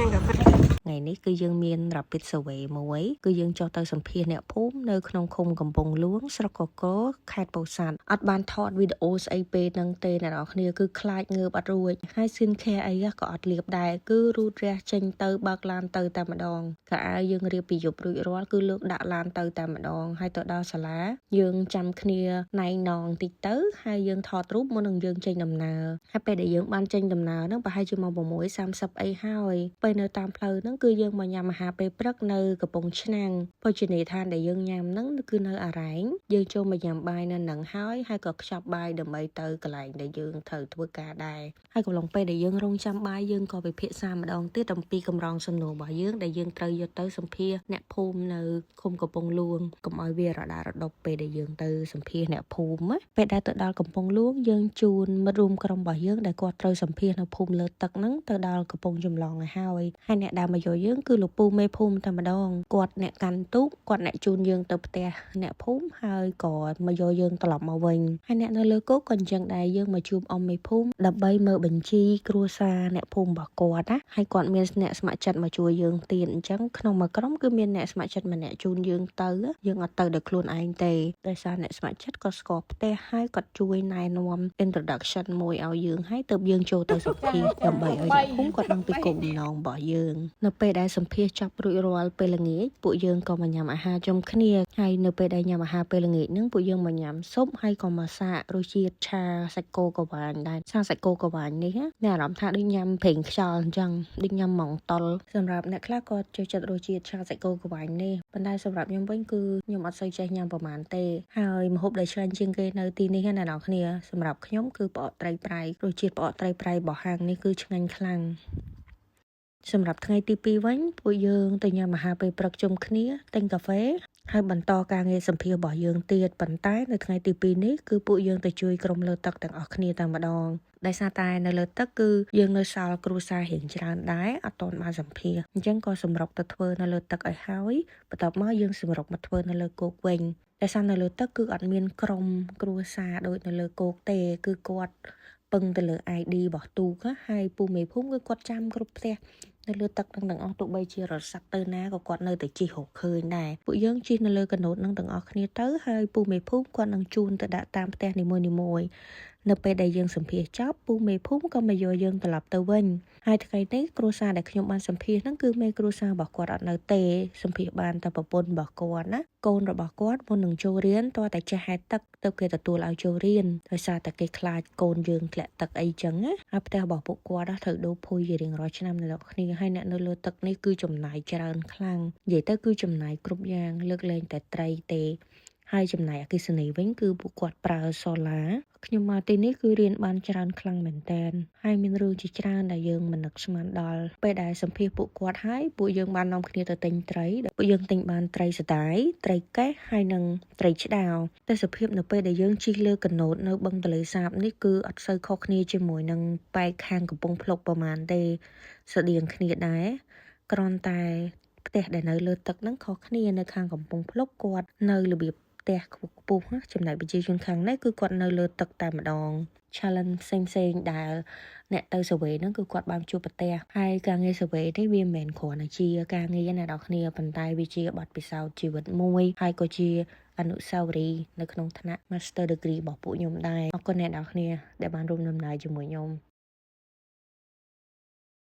ngàyនេះគឺយើងមាន rapid survey មួយគឺយើងចុះទៅសម្ភាសអ្នកភូមិនៅក្នុងឃុំកំពង់ហ្លួងស្រុកកកូខេត្តពោធិ៍សាត់អត់បានថតវីដេអូស្អីពេលហ្នឹងទេអ្នកនរគ្នាគឺខ្លាចងើបអត់រួចហើយ skin care អីក៏អត់លាបដែរគឺរូតរះចេញទៅបើកឡានទៅតែម្ដងក៏អាវយើងរៀបពីយប់រួចរាល់គឺលើកដាក់ឡានទៅតែម្ដងហើយទៅដល់សាលាយើងចាំគ្នាណៃណងតិចទៅហើយយើងថតរូបមុននឹងយើងចេញដំណើរហើយពេលដែលយើងបានចេញដំណើរហ្នឹងប្រហែលជាម៉ោង 6:30 អីហើយពេលនៅតាមផ្លូវហ្នឹងគឺយើងមកញ៉ាំអាហារពេលព្រឹកនៅកំពង់ឆ្នាំងភោជនីយដ្ឋានដែលយើងញ៉ាំហ្នឹងគឺនៅអារ៉ែងយើងចូលមកញ៉ាំបាយនៅហ្នឹងហើយក៏ខ្ចប់បាយដើម្បីទៅកន្លែងដែលយើងត្រូវធ្វើការដែរហើយកំឡុងពេលដែលយើងរងចាំបាយយើងក៏ពិភាក្សាម្ដងទៀតអំពីកម្រងសំណួររបស់យើងដែលយើងត្រូវយកទៅសម្ភាសអ្នកភូមិនៅឃុំកំពង់ហ្លួងកុំឲ្យវារដារដប់ពេលដែលយើងទៅសម្ភាសអ្នកភូមិពេលដែលទៅដល់កំពង់ហ្លួងយើងជូនមិត្តរួមក្រុមរបស់យើងដែលគាត់ត្រូវសម្ភាសនៅភូមិលើទឹកហ្នឹងទៅដល់កំពង់ចម្លងហើយអ្នកដែលមកយកយើងគឺលោកពូមេភូមិតែម្ដងគាត់អ្នកកាន់ទូកគាត់អ្នកជូនយើងទៅផ្ទះអ្នកភូមិហើយក៏មកយកយើងត្រឡប់មកវិញហើយអ្នកនៅលើគោកក៏អញ្ចឹងដែរយើងមកជួបអ៊ំមេភូមិដើម្បីមើលបញ្ជីគ្រួសារអ្នកភូមិរបស់គាត់ណាហើយគាត់មានអ្នកស្ម័គ្រចិត្តមកជួយយើងទៀតអញ្ចឹងក្នុងមួយក្រុមគឺមានអ្នកស្ម័គ្រចិត្តម្នាក់ជូនយើងទៅយើងអត់ទៅដោយខ្លួនឯងទេដោយសារអ្នកស្ម័គ្រចិត្តក៏ស្គាល់ផ្ទះហើយគាត់ជួយណែនាំ introduction មួយឲ្យយើងហើយទើបយើងចូលទៅសម្ភាសដើម្បីឲ្យអ្នកភូមិគាត់ដឹងពីគោលបំណងរបស់យើងនៅពេលដែលសម្ភាសចប់រួចរាល់ពេលល្ងាចពួកយើងក៏មកញ៉ាំអាហារជុំគ្នាហើយនៅពេលដែលញ៉ាំអាហារពេលល្ងាចហ្នឹងពួកយើងមកញ៉ាំស៊ុបហើយក៏មកសាករសជាតិឆាសាច់គោកវ៉ាញដែរឆាសាច់គោកវ៉ាញនេះមានអារម្មណ៍ថាដូចញ៉ាំប្រេងខ្យល់អញ្ចឹងដូចញ៉ាំម៉ងតុលសម្រាប់អ្នកខ្លះក៏ចូលចិត្តរសជាតិឆាសាច់គោកវ៉ាញនេះប៉ុន្តែសម្រាប់ខ្ញុំវិញគឺខ្ញុំអត់សូវចេះញ៉ាំប្រហែលទេហើយម្ហូបដែលឆ្ងាញ់ជាងគេនៅទីនេះណាអ្នកនរគ្នាសម្រាប់ខ្ញុំគឺផ្អកត្រីប្រៃរសជាតិផ្អកត្រីប្រៃរបស់ហាងនេះគឺឆ្ងាញ់ខ្លាំងសម្រាប់ថ្ងៃទី2វិញពួកយើងទៅញ៉ាំអាហារពេលព្រឹកជុំគ្នាទិញកាហ្វេហើយបន្តការងារសម្ភាសរបស់យើងទៀតប៉ុន្តែនៅថ្ងៃទី2នេះគឺពួកយើងទៅជួយក្រុមលើទឹកទាំងអស់គ្នាតែម្ដងដោយសារតែនៅលើទឹកគឺយើងនៅសល់គ្រួសាររៀងច្រើនដែរអត់ទាន់បានសម្ភាសអញ្ចឹងក៏សម្រុកទៅធ្វើនៅលើទឹកឲ្យហើយបន្ទាប់មកយើងសម្រុកមកធ្វើនៅលើគោកវិញដោយសារនៅលើទឹកគឺអត់មានក្រុមគ្រួសារដូចនៅលើគោកទេគឺគាត់ពឹងទៅលើ ID របស់ទូកហើយពូមេភូមិគឺគាត់ចាំគ្រប់ផ្ទះនៅលើទឹកទាំងអស់ទោះបីជារស័ព្ទទៅណាក៏គាត់នៅតែជិះរកឃើញដែរពួកយើងជិះនៅលើកាណូតនឹងទាំងអស់គ្នាទៅហើយពូមេភូមិគាត់នឹងជូនទៅដាក់តាមផ្ទះនីមួយៗនៅពេលដែលយើងសម្ភាសចប់ពូមេភូមិក៏មកយកយើងត្រឡប់ទៅវិញហើយថ្ងៃនេះគ្រួសារដែលខ្ញុំបានសម្ភាសហ្នឹងគឺមេគ្រួសាររបស់គាត់អត់នៅទេសម្ភាសបានតែប្រពន្ធរបស់គាត់ណាកូនរបស់គាត់មុននឹងចូលរៀនតើតែចេះហែលទឹកទៅគេទទួលឲ្យចូលរៀនដោយសារតែគេខ្លាចកូនយើងធ្លាក់ទឹកអីចឹងណាហើយផ្ទះរបស់ពួកគាត់ត្រូវដូរភួយជារៀងរាល់ឆ្នាំនៅដល់គ្នាហើយអ្នកនៅលើទឹកនេះគឺចំណាយច្រើនខ្លាំងនិយាយទៅគឺចំណាយគ្រប់យ៉ាងលើកលែងតែត្រីទេហើយចំណាយអគ្គិសនីវិញគឺពួកគាត់ប្រើសូឡាខ្ញុំមកទីនេះគឺរៀនបានច្រើនខ្លាំងមែនតើហើយមានរឿងជាច្រើនដែលយើងមិននឹកស្មានដល់ពេលដែលសម្ភាសពួកគាត់ហើយពួកយើងបាននាំគ្នាទៅទិញត្រីពួកយើងទិញបានត្រីសដាយត្រីកេះហើយនិងត្រីឆ្ដោវតែសភាពនៅពេលដែលយើងជិះលើកាណូតនៅបឹងទន្លេសាបនេះគឺអត់សូវខុសគ្នាជាមួយនឹងប៉ែកខាងកំពង់ភ្លុកប្រហែលទេស្តៀងគ្នាដែរគ្រាន់តែផ្ទះដែលនៅលើទឹកហ្នឹងខុសគ្នានៅខាងកំពង់ភ្លុកគាត់នៅរបៀបផ្ទះខ្ពស់ៗចំណែកប្រជាជនខាងនេះគឺគាត់នៅលើទឹកតែម្ដង challenge ផ្សេងៗដែលអ្នកទៅ survey ហ្នឹងគឺគាត់បានជួបប្រទះហើយការងារ survey នេះវាមិនមែនគ្រាន់តែជាការងារណាដល់គ្នាប៉ុន្តែវាជាបទពិសោធន៍ជីវិតមួយហើយក៏ជាអនុស្សាវរីយ៍នៅក្នុងថ្នាក់ Master Degree របស់ពួកខ្ញុំដែរអរគុណអ្នកនរគ្នាដែលបានរួមដំណើរជាមួយខ្ញុំ